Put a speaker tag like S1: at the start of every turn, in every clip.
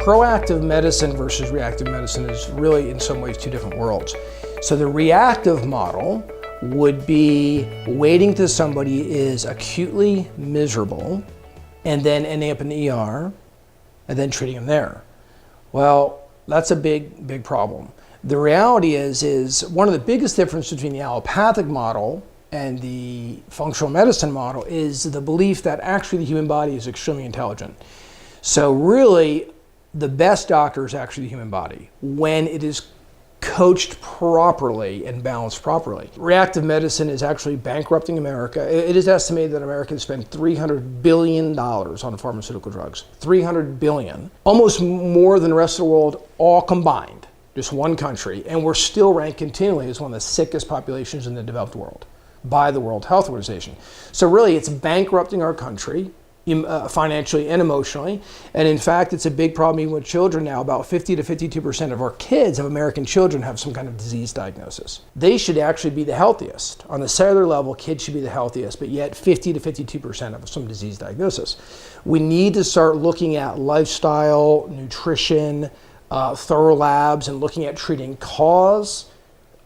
S1: proactive medicine versus reactive medicine is really in some ways two different worlds. So the reactive model would be waiting till somebody is acutely miserable and then ending up in the ER and then treating them there. Well, that's a big problem. The reality is one of the biggest differences between the allopathic model and the functional medicine model is the belief that actually the human body is extremely intelligent. So really, the best doctor is actually the human body when it is coached properly and balanced properly. Reactive medicine is actually bankrupting America. It is estimated that Americans spend $300 billion on pharmaceutical drugs. $300 billion. Almost more than the rest of the world all combined. Just one country. And we're still ranked continually as one of the sickest populations in the developed world by the World Health Organization. So really, it's bankrupting our country financially and emotionally. And in fact, it's a big problem even with children now. About 50 to 52% of our kids, of American children, have some kind of disease diagnosis. They should actually be the healthiest. On the cellular level, kids should be the healthiest, but yet 50 to 52% have some disease diagnosis. We need to start looking at lifestyle, nutrition, thorough labs, and looking at treating cause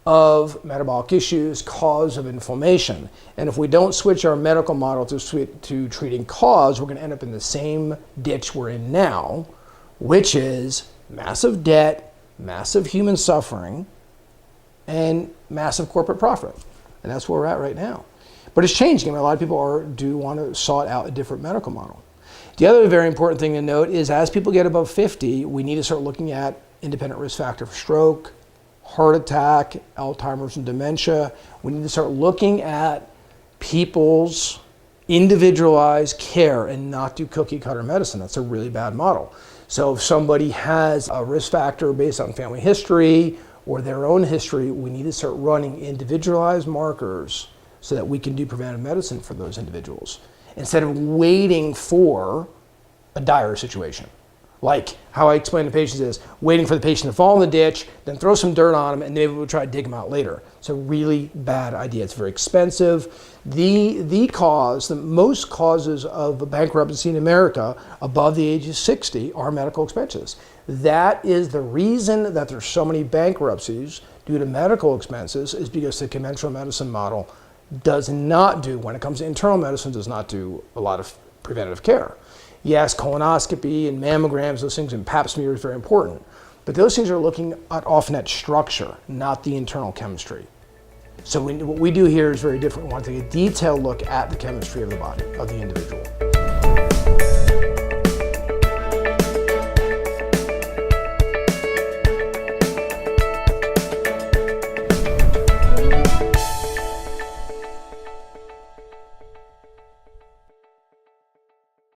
S1: of metabolic issues, cause of inflammation. And if we don't switch our medical model to treating cause, we're going to end up in the same ditch we're in now, which is massive debt, massive human suffering, and massive corporate profit. And that's where we're at right now. But it's changing. I mean, a lot of people do want to sort out a different medical model. The other very important thing to note is as people get above 50, we need to start looking at independent risk factor for stroke, heart attack, Alzheimer's and dementia. We need to start looking at people's individualized care and not do cookie cutter medicine. That's a really bad model. So if somebody has a risk factor based on family history or their own history, we need to start running individualized markers so that we can do preventive medicine for those individuals instead of waiting for a dire situation. Like how I explain to patients is waiting for the patient to fall in the ditch, then throw some dirt on them, and maybe we'll try to dig them out later. It's a really bad idea. It's very expensive. The most causes of bankruptcy in America above the age of 60 are medical expenses. That is the reason that there's so many bankruptcies due to medical expenses is because the conventional medicine model does not do, when it comes to internal medicine, does not do a lot of preventative care. Yes, colonoscopy and mammograms, those things, and pap smear is very important. But those things are looking often at structure, not the internal chemistry. So what we do here is very different. We want to take a detailed look at the chemistry of the body, of the individual.